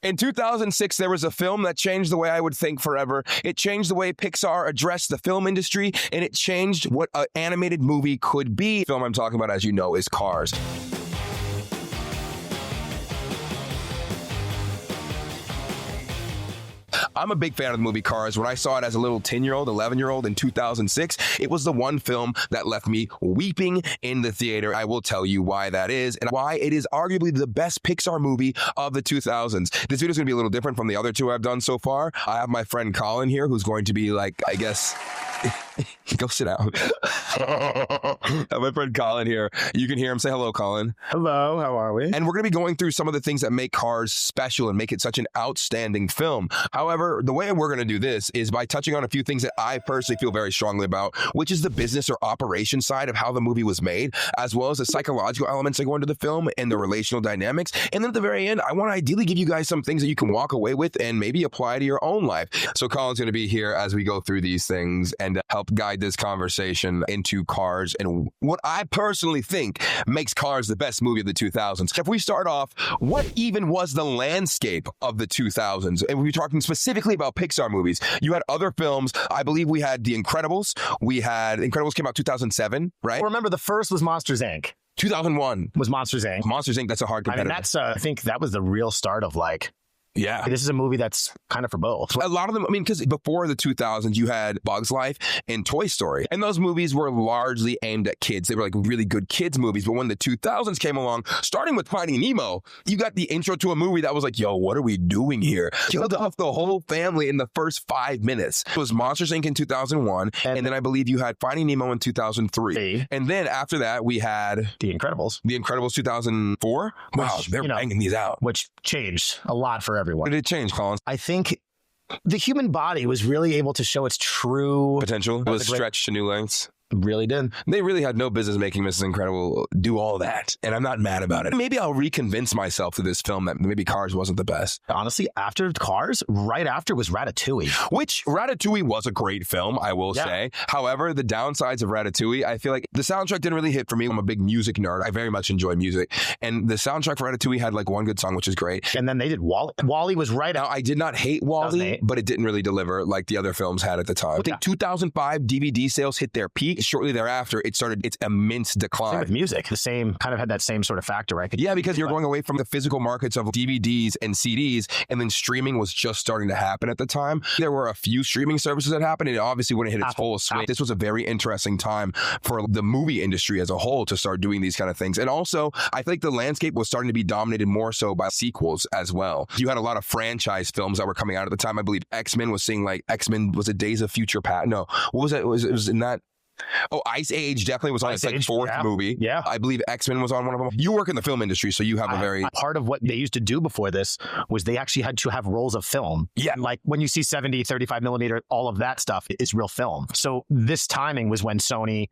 In 2006, there was a film that changed the way I would think forever. It changed the way Pixar addressed the film industry, and it changed what an animated movie could be. The film I'm talking about, as you know, is Cars. I'm a big fan of the movie Cars. When I saw it as a little 10-year-old, 11-year-old in 2006, it was the one film that left me weeping in the theater. I will tell you why that is and why it is arguably the best Pixar movie of the 2000s. This video is going to be a little different from the other two I've done so far. I have my friend Colin here who's going to be like, I guess... Go sit down. I have my friend Colin here. You can hear him. Say hello, Colin. Hello, how are we? And we're going to be going through some of the things that make Cars special and make it such an outstanding film. However, the way we're going to do this is by touching on a few things that I personally feel very strongly about, which is the business or operation side of how the movie was made, as well as the psychological elements that go into the film and the relational dynamics. And then at the very end, I want to ideally give you guys some things that you can walk away with and maybe apply to your own life. So Colin's going to be here as we go through these things and help guide this conversation into Cars and what I personally think makes Cars the best movie of the 2000s. If we start off, what even was the landscape of the 2000s? And we're talking specifically about Pixar movies. You had other films. I believe we had The Incredibles. Incredibles came out 2007, right? Well, remember, the first was Monsters, Inc. 2001 was Monsters, Inc. Monsters, Inc. That's a hard competitor. I think that was the real start of like, yeah, this is a movie that's kind of for both. A lot of them, I mean, because before the 2000s, you had Bug's Life and Toy Story. And those movies were largely aimed at kids. They were like really good kids movies. But when the 2000s came along, starting with Finding Nemo, you got the intro to a movie that was like, yo, what are we doing here? Killed off the whole family in the first 5 minutes. It was Monsters, Inc. in 2001. And then I believe you had Finding Nemo in 2003. And then after that, we had The Incredibles. The Incredibles 2004. Wow, they're banging these out. Which changed a lot for everyone. What did it change, Colin? I think the human body was really able to show its true potential. It was stretched to new lengths. Really did. They really had no business making Mrs. Incredible do all that. And I'm not mad about it. Maybe I'll reconvince myself through this film that maybe Cars wasn't the best. Honestly, after Cars, right after was Ratatouille. Which Ratatouille was a great film, I will say. However, the downsides of Ratatouille, I feel like the soundtrack didn't really hit for me. I'm a big music nerd. I very much enjoy music. And the soundtrack for Ratatouille had like one good song, which is great. And then they did WALL-E. WALL-E was right out. Now, I did not hate WALL-E, but it didn't really deliver like the other films had at the time. I think 2005 DVD sales hit their peak. Shortly thereafter, it started its immense decline. Same with music. The same, kind of had that same sort of factor, right? Yeah, because you're going away from the physical markets of DVDs and CDs, and then streaming was just starting to happen at the time. There were a few streaming services that happened, and it obviously wouldn't hit its full swing. This was a very interesting time for the movie industry as a whole to start doing these kind of things. And also, I think the landscape was starting to be dominated more so by sequels as well. You had a lot of franchise films that were coming out at the time. I believe X-Men was seeing like X-Men, was it Days of Future Past? No, what was it? It was in that... Oh, Ice Age definitely was on its like fourth movie. Yeah. I believe X-Men was on one of them. You work in the film industry, so you have a very... Part of what they used to do before this was they actually had to have rolls of film. Yeah. Like when you see 70, 35 millimeter, all of that stuff is real film. So this timing was when Sony...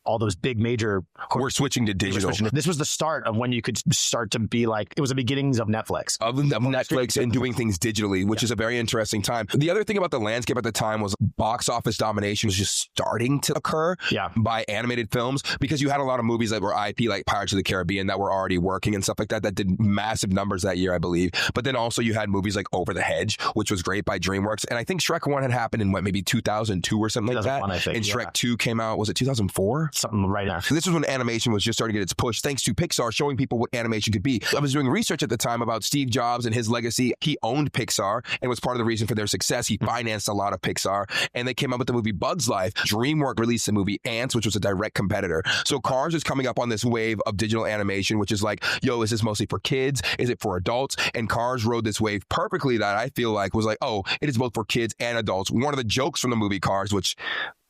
all those big major... We're switching to digital. This was the start of when you could start to be like... It was the beginnings of Netflix. Of Netflix and doing things digitally, which is a very interesting time. The other thing about the landscape at the time was box office domination was just starting to occur by animated films, because you had a lot of movies that were IP, like Pirates of the Caribbean, that were already working and stuff like that, that did massive numbers that year, I believe. But then also you had movies like Over the Hedge, which was great by DreamWorks. And I think Shrek 1 had happened in maybe 2002 or something like that. I think, and Shrek 2 came out, was it 2004? Something right now. So this was when animation was just starting to get its push, thanks to Pixar showing people what animation could be. I was doing research at the time about Steve Jobs and his legacy. He owned Pixar and was part of the reason for their success. He financed a lot of Pixar, and they came up with the movie Bug's Life. DreamWorks released the movie Ants, which was a direct competitor. So Cars is coming up on this wave of digital animation, which is like, yo, is this mostly for kids? Is it for adults? And Cars rode this wave perfectly, that I feel like was like, oh, it is both for kids and adults. One of the jokes from the movie Cars, which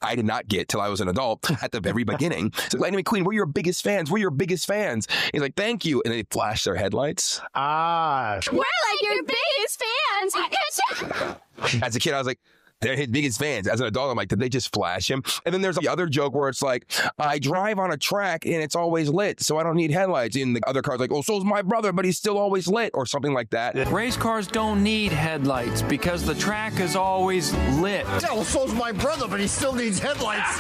I did not get till I was an adult at the very beginning. So Lightning McQueen, we're your biggest fans. We're your biggest fans. He's like, thank you. And then they flash their headlights. We're like your biggest fans. As a kid, I was like, They're his biggest fans. As an adult, I'm like, did they just flash him? And then there's the other joke where it's like, I drive on a track and it's always lit, so I don't need headlights. And the other car's like, oh, so's my brother, but he's still always lit, or something like that. Race cars don't need headlights because the track is always lit. Yeah, well, so's my brother, but he still needs headlights.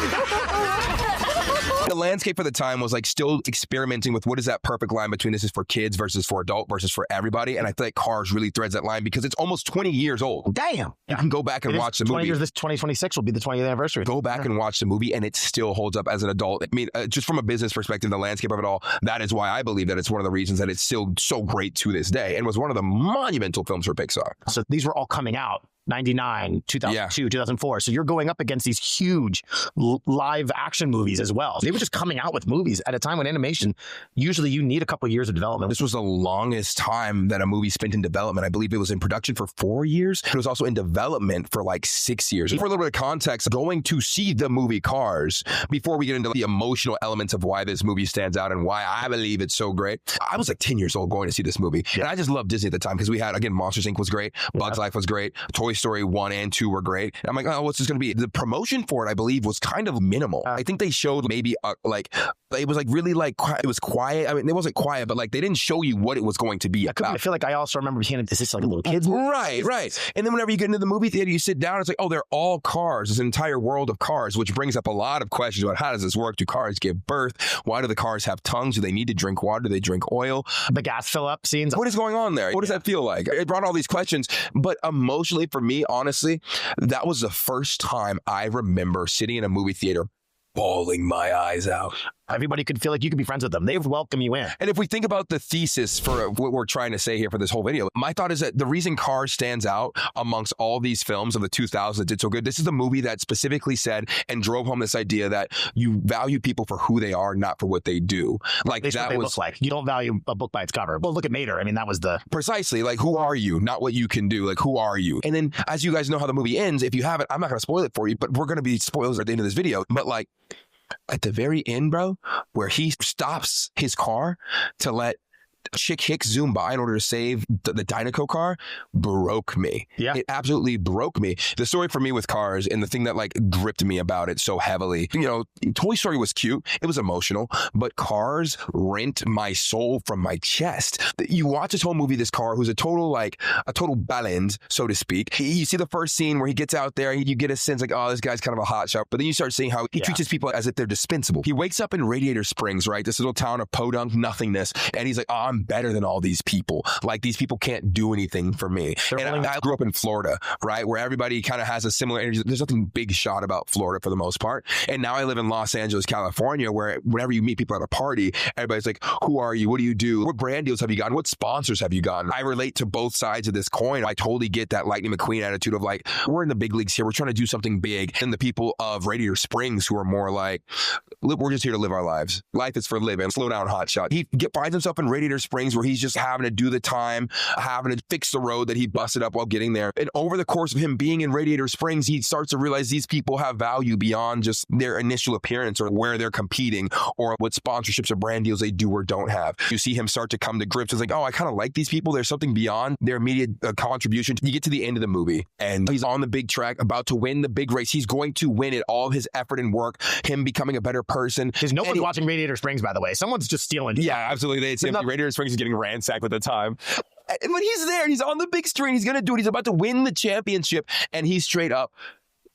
The landscape for the time was like still experimenting with what is that perfect line between this is for kids versus for adult versus for everybody. And I feel like Cars really threads that line because it's almost 20 years old. Damn. You can go back and watch the movie. 20 years, this 2026 will be the 20th anniversary. Go back and watch the movie and it still holds up as an adult. I mean, just from a business perspective, the landscape of it all, that is why I believe that it's one of the reasons that it's still so great to this day and was one of the monumental films for Pixar. So these were all coming out 99, 2002, 2004. So you're going up against these huge live action movies as well. They were just coming out with movies at a time when animation, usually you need a couple of years of development. This was the longest time that a movie spent in development. I believe it was in production for 4 years. It was also in development for like 6 years. For a little bit of context, going to see the movie Cars, before we get into the emotional elements of why this movie stands out and why I believe it's so great, I was like 10 years old going to see this movie. And I just loved Disney at the time because we had, again, Monsters, Inc. was great. Bugs Life was great. Toy Story 1 and 2 were great. And I'm like, oh, what's this going to be? The promotion for it, I believe, was kind of minimal. I think they showed maybe like, it was like really like, it was quiet. I mean, it wasn't quiet, but like they didn't show you what it was going to be about. I feel like I also remember hearing, is this like a little kid's movie? Right. And then whenever you get into the movie theater, you sit down, it's like, oh, they're all cars. There's an entire world of cars, which brings up a lot of questions about how does this work? Do cars give birth? Why do the cars have tongues? Do they need to drink water? Do they drink oil? The gas fill up scenes. What is going on there? What does that feel like? It brought all these questions, but emotionally for me, honestly, that was the first time I remember sitting in a movie theater bawling my eyes out. Everybody could feel like you could be friends with them. They welcome you in. And if we think about the thesis for what we're trying to say here for this whole video, my thought is that the reason Cars stands out amongst all these films of the 2000s that did so good, this is the movie that specifically said and drove home this idea that you value people for who they are, not for what they do. Like that they look like. You don't value a book by its cover. Well, look at Mater. I mean, that was the... Precisely. Like, who are you? Not what you can do. Like, who are you? And then, as you guys know how the movie ends, if you haven't, I'm not going to spoil it for you, but we're going to be spoilers at the end of this video. But like, at the very end, bro, where he stops his car to let Chick Hicks zoom by in order to save the Dynaco car, broke me. Yeah. It absolutely broke me. The story for me with Cars and the thing that like gripped me about it so heavily, you know, Toy Story was cute. It was emotional, but Cars rent my soul from my chest. You watch this whole movie, this car who's a total balend, so to speak. You see the first scene where he gets out there and you get a sense like, oh, this guy's kind of a hot shot. But then you start seeing how he treats his people as if they're dispensable. He wakes up in Radiator Springs, right? This little town of podunk nothingness. And he's like, oh, I'm better than all these people. Like, these people can't do anything for me. And I grew up in Florida, right? Where everybody kind of has a similar energy. There's nothing big shot about Florida for the most part. And now I live in Los Angeles, California, where whenever you meet people at a party, everybody's like, who are you? What do you do? What brand deals have you gotten? What sponsors have you gotten? I relate to both sides of this coin. I totally get that Lightning McQueen attitude of like, we're in the big leagues here. We're trying to do something big. And the people of Radiator Springs who are more like, we're just here to live our lives. Life is for living. Slow down, hotshot. He finds himself in Radiator Springs where he's just having to do the time, having to fix the road that he busted up while getting there. And over the course of him being in Radiator Springs, he starts to realize these people have value beyond just their initial appearance or where they're competing or what sponsorships or brand deals they do or don't have. You see him start to come to grips with like, oh, I kind of like these people. There's something beyond their immediate contribution. You get to the end of the movie and he's on the big track about to win the big race. He's going to win it. All of his effort and work, him becoming a better person. Because no one's watching Radiator Springs, by the way. Someone's just stealing. Yeah, absolutely. It's empty. Radiator Springs is getting ransacked at the time. And when he's there, he's on the big screen. He's going to do it. He's about to win the championship. And he's straight up.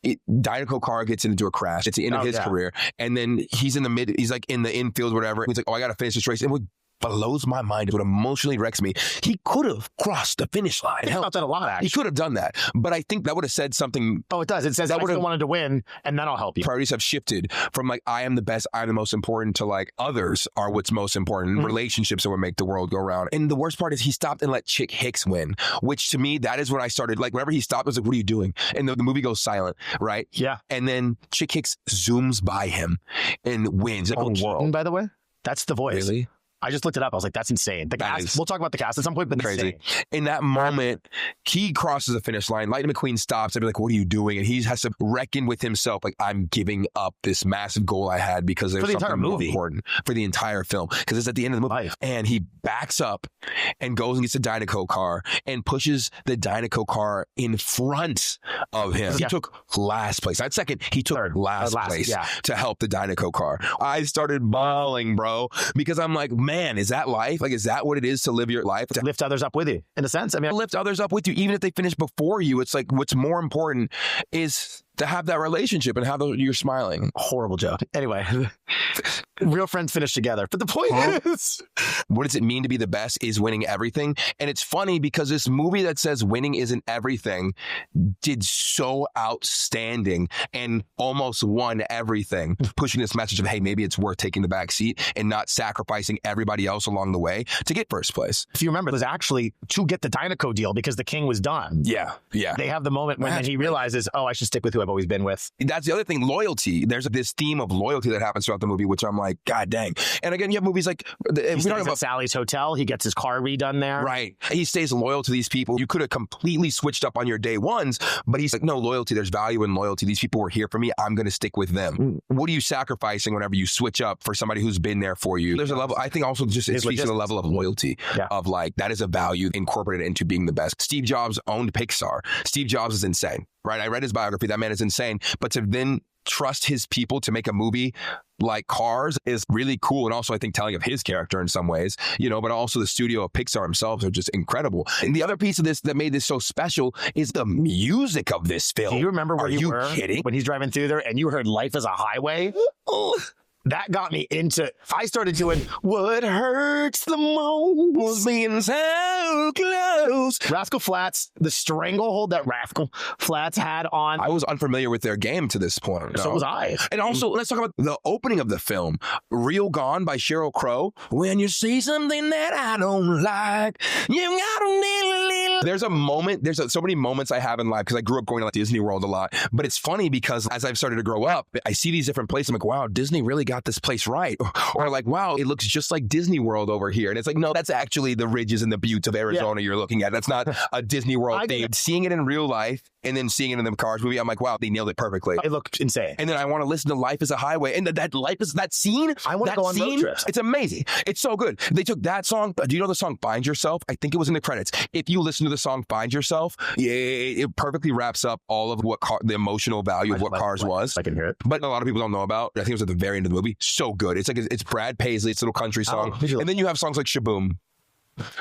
Dynaco car gets into a crash. It's the end of his career. And then he's in the he's like in the infield, whatever. He's like, oh, I got to finish this race. And what blows my mind, what emotionally wrecks me, he could have crossed the finish line. I think about that a lot, actually. He could have done that. But I think that would have said something. Oh, it does. It says, I still wanted to win, and then I'll help you. Priorities have shifted from like, I am the best, I'm the most important, to like, others are what's most important. Mm-hmm. Relationships are what make the world go round. And the worst part is he stopped and let Chick Hicks win, which to me, that is when I started, like, whenever he stopped, I was like, what are you doing? And the movie goes silent, right? Yeah. And then Chick Hicks zooms by him and wins. Michael Keaton, by the way? That's the voice. Really? I just looked it up. I was like, that's insane. The cast, we'll talk about the cast at some point, but crazy. Insane. In that moment, he crosses the finish line. Lightning McQueen stops. I'd be like, what are you doing? And he has to reckon with himself. Like, I'm giving up this massive goal I had because there's something more important for the entire film. Because it's at the end of the movie. And he backs up and goes and gets the Dynaco car and pushes the Dynaco car in front of him. He took last place. Not second. He took last place to help the Dynaco car. I started bawling, bro, because I'm like, man, is that life? Like, is that what it is to live your life? To lift others up with you, in a sense. I mean, lift others up with you, even if they finish before you. It's like, what's more important is to have that relationship and how you're smiling. Horrible joke. Anyway, real friends finish together. But the point is, what does it mean to be the best? Is winning everything? And it's funny because this movie that says winning isn't everything did so outstanding and almost won everything, pushing this message of, hey, maybe it's worth taking the back seat and not sacrificing everybody else along the way to get first place. If you remember, it was actually to get the Dynaco deal because the king was done. Yeah. They have the moment when he realizes, oh, I should stick with who I've always been with. That's the other thing, loyalty. There's this theme of loyalty that happens throughout the movie, which I'm like, God dang. And again, you have movies like... He stays at Sally's hotel. He gets his car redone there. Right. He stays loyal to these people. You could have completely switched up on your day ones, but he's like, no, loyalty. There's value in loyalty. These people were here for me. I'm going to stick with them. What are you sacrificing whenever you switch up for somebody who's been there for you? There's a level, I think also just it speaks to the level of loyalty of like, that is a value incorporated into being the best. Steve Jobs owned Pixar. Steve Jobs is insane, right? I read his biography. That man is insane. But to then trust his people to make a movie like Cars is really cool. And also, I think, telling of his character in some ways, you know, but also the studio of Pixar themselves are just incredible. And the other piece of this that made this so special is the music of this film. Do you remember where you were kidding? When he's driving through there and you heard Life is a Highway? That got me into, I started doing what hurts the most was being so close. Rascal Flatts, the stranglehold that Rascal Flatts had on. I was unfamiliar with their game to this point. So was I. And also, let's talk about the opening of the film. Real Gone by Sheryl Crow. When you see something that I don't like, you gotta little. There's a moment, so many moments I have in life because I grew up going to like Disney World a lot. But it's funny because as I've started to grow up, I see these different places. I'm like, wow, Disney really got this place right. Or like, wow, it looks just like Disney World over here. And it's like, no, that's actually the ridges and the buttes of Arizona you're looking at. That's not a Disney World thing. Seeing it in real life and then seeing it in the Cars movie, I'm like, wow, they nailed it perfectly. It looked insane. And then I want to listen to Life is a Highway. And that scene, I want to go on road trips. It's amazing. It's so good. They took that song. Do you know the song Find Yourself? I think it was in the credits. If you listen to the song Find Yourself, it perfectly wraps up all of what the emotional value of what Cars was. I can hear it. But a lot of people don't know about. I think it was at the very end of the movie. So good. It's like it's Brad Paisley. It's a little country song. And then you have songs like Shaboom.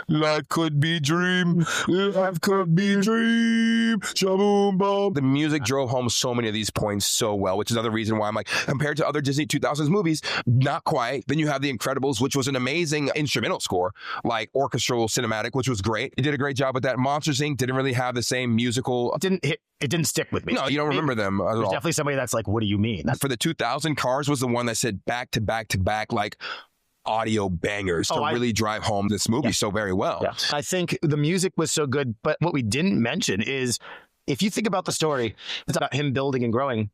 Life could be dream. Life could be dream. Shaboom boom. The music drove home so many of these points so well, which is another reason why I'm like, compared to other Disney 2000s movies, not quite. Then you have The Incredibles, which was an amazing instrumental score, like orchestral cinematic, which was great. It did a great job with that. Monsters Inc. didn't really have the same musical. It didn't stick with me. No, you don't remember them at all. There's definitely somebody that's like, what do you mean? For the 2000, Cars was the one that said back to back to back, like audio bangers to really drive home this movie so very well. Yeah. I think the music was so good, but what we didn't mention is if you think about the story, it's about him building and growing.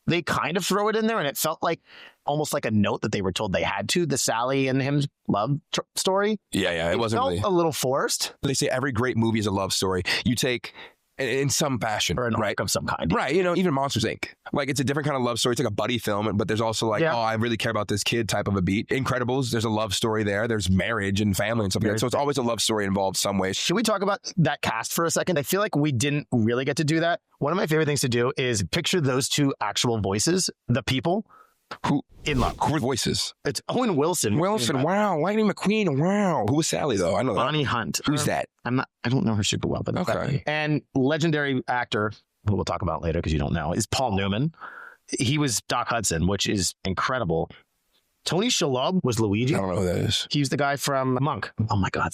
They kind of throw it in there and it felt like almost like a note that they were told they had to, the Sally and him love story. Yeah. It wasn't felt really a little forced. They say every great movie is a love story. You take in some fashion, or an arc of some kind, right? You know, even Monsters Inc. Like it's a different kind of love story. It's like a buddy film, but there's also like, oh, I really care about this kid type of a beat. Incredibles, there's a love story there. There's marriage and family and stuff like that. So it's always a love story involved some way. Should we talk about that cast for a second? I feel like we didn't really get to do that. One of my favorite things to do is picture those two actual voices, the people who in love. Who were voices? It's Owen Wilson. Wow. Lightning McQueen. Wow. Who was Sally though? I know that. Bonnie Hunt. Who's that? I don't know her super well, but okay. And legendary actor, who we'll talk about later because you don't know, is Paul Newman. He was Doc Hudson, which is incredible. Tony Shalhoub was Luigi. I don't know who that is. He's the guy from Monk. Oh my God.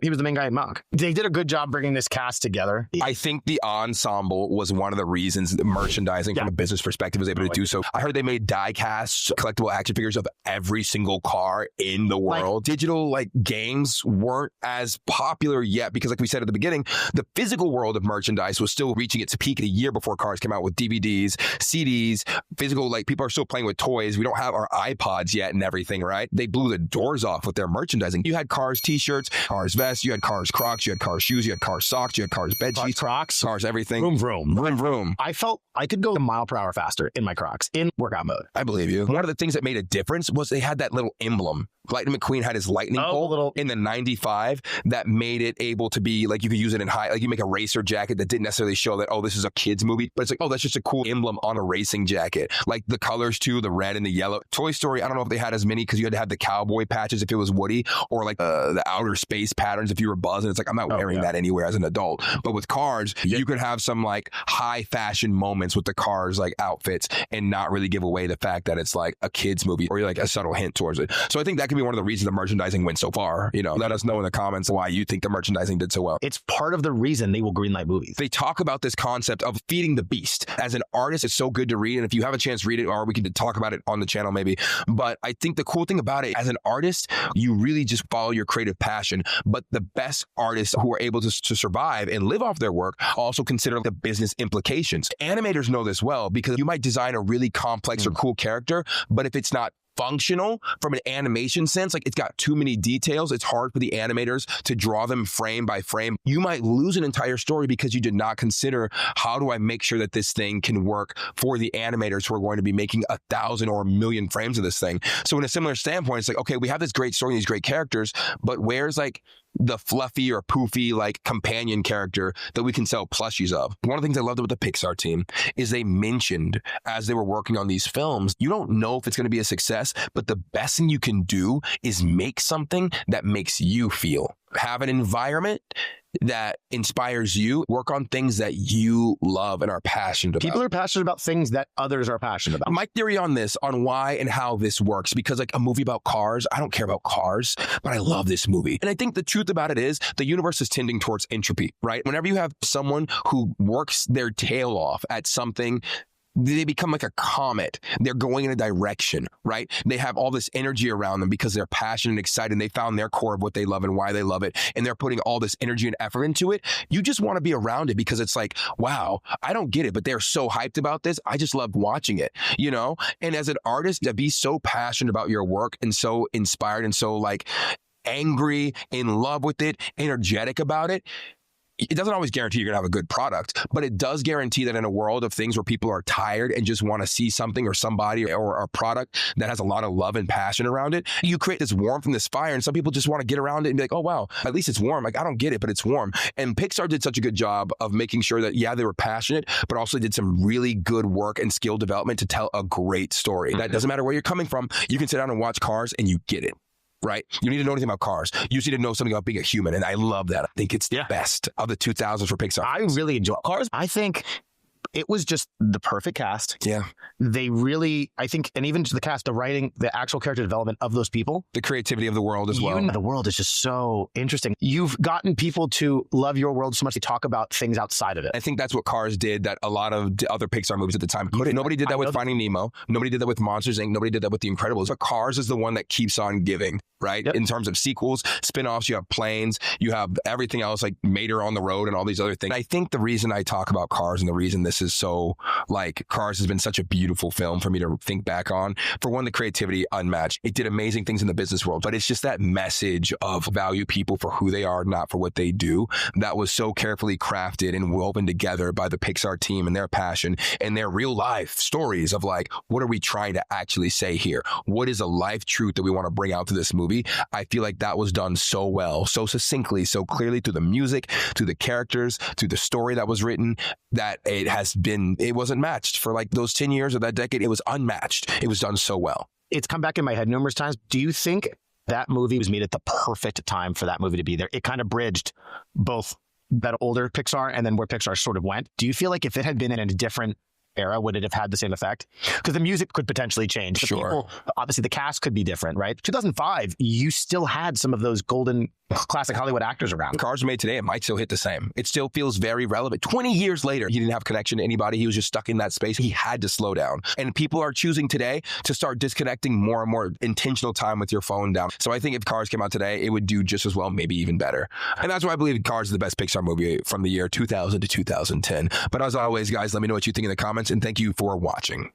He was the main guy in Monk. They did a good job bringing this cast together. I think the ensemble was one of the reasons that merchandising from a business perspective was able to do so. I heard they made die casts, collectible action figures of every single car in the world. Digital games weren't as popular yet because like we said at the beginning, the physical world of merchandise was still reaching its peak a year before cars came out with DVDs, CDs, physical, people are still playing with toys. We don't have our iPods yet. jet and everything, right? They blew the doors off with their merchandising. You had Cars t-shirts, Cars vests, you had Cars Crocs, you had Cars shoes, you had Cars socks, you had Cars bed sheets, Crocs, Cars everything. Vroom, vroom. Vroom, vroom. I felt I could go a mile per hour faster in my Crocs in workout mode. I believe you. One of the things that made a difference was they had that little emblem. Lightning McQueen had his lightning bolt in the 95 that made it able to be like you could use it in high, like you make a racer jacket that didn't necessarily show that, oh, this is a kid's movie, but it's like, oh, that's just a cool emblem on a racing jacket. Like the colors too, the red and the yellow. Toy Story, I don't know if they had as many because you had to have the cowboy patches if it was Woody, or like the outer space patterns if you were Buzz. And it's like, I'm not wearing that anywhere as an adult. But with Cars, you could have some like high fashion moments with the Cars like outfits and not really give away the fact that it's like a kid's movie or like a subtle hint towards it. So I think that could be one of the reasons the merchandising went so far. You know, let us know in the comments why you think the merchandising did so well. It's part of the reason they will greenlight movies. They talk about this concept of feeding the beast. As an artist, it's so good to read. And if you have a chance, read it, or we can talk about it on the channel maybe. But I think the cool thing about it, as an artist, you really just follow your creative passion. But the best artists who are able to survive and live off their work also consider the business implications. Animators know this well because you might design a really complex or cool character, but if it's not functional from an animation sense, like it's got too many details, it's hard for the animators to draw them frame by frame. You might lose an entire story because you did not consider, how do I make sure that this thing can work for the animators who are going to be making 1,000 or 1,000,000 frames of this thing. So in a similar standpoint, it's like, okay, we have this great story and these great characters, but where's like the fluffy or poofy like companion character that we can sell plushies of? One of the things I loved about the Pixar team is they mentioned as they were working on these films, you don't know if it's going to be a success, but the best thing you can do is make something that makes you feel. Have an environment that inspires you. Work on things that you love and are passionate about. People are passionate about things that others are passionate about. My theory on this, on why and how this works, because like a movie about cars, I don't care about cars, but I love this movie. And I think the truth about it is the universe is tending towards entropy, right? Whenever you have someone who works their tail off at something, they become like a comet. They're going in a direction, right? They have all this energy around them because they're passionate and excited. And they found their core of what they love and why they love it. And they're putting all this energy and effort into it. You just want to be around it because it's like, wow, I don't get it, but they're so hyped about this. I just love watching it, you know? And as an artist, to be so passionate about your work and so inspired and so like angry, in love with it, energetic about it, it doesn't always guarantee you're going to have a good product, but it does guarantee that in a world of things where people are tired and just want to see something or somebody or a product that has a lot of love and passion around it, you create this warmth and this fire, and some people just want to get around it and be like, oh, wow, at least it's warm. Like, I don't get it, but it's warm. And Pixar did such a good job of making sure that, yeah, they were passionate, but also did some really good work and skill development to tell a great story. That doesn't matter where you're coming from. You can sit down and watch Cars and you get it. Right? You need to know anything about cars. You just need to know something about being a human. And I love that. I think it's the best of the 2000s for Pixar. I really enjoy Cars. I think it was just the perfect cast. Yeah. They really, I think, and even to the cast, the writing, the actual character development of those people. The creativity of the world as well. The world is just so interesting. You've gotten people to love your world so much they talk about things outside of it. I think that's what Cars did that a lot of other Pixar movies at the time couldn't. Nobody did that with Finding Nemo. Nobody did that with Monsters, Inc. Nobody did that with The Incredibles. But Cars is the one that keeps on giving, right? Yep. In terms of sequels, spin-offs, you have planes, you have everything else like Mater on the Road and all these other things. I think the reason I talk about Cars and the reason this is so like Cars has been such a beautiful film for me to think back on. For one, the creativity unmatched. It did amazing things in the business world, but it's just that message of value people for who they are, not for what they do. That was so carefully crafted and woven together by the Pixar team and their passion and their real life stories of like, what are we trying to actually say here? What is a life truth that we want to bring out to this movie? I feel like that was done so well, so succinctly, so clearly through the music, through the characters, through the story that was written, that it wasn't matched for like those 10 years of that decade. It was unmatched. It was done so well. It's come back in my head numerous times. Do you think that movie was made at the perfect time for that movie to be there? It kind of bridged both that older Pixar and then where Pixar sort of went. Do you feel like if it had been in a different era, would it have had the same effect? Because the music could potentially change. Sure. People, obviously, the cast could be different, right? 2005, you still had some of those golden classic Hollywood actors around. Cars made today, it might still hit the same. It still feels very relevant. 20 years later, he didn't have connection to anybody. He was just stuck in that space. He had to slow down. And people are choosing today to start disconnecting more and more intentional time with your phone down. So I think if Cars came out today, it would do just as well, maybe even better. And that's why I believe Cars is the best Pixar movie from the year 2000 to 2010. But as always, guys, let me know what you think in the comments, and thank you for watching.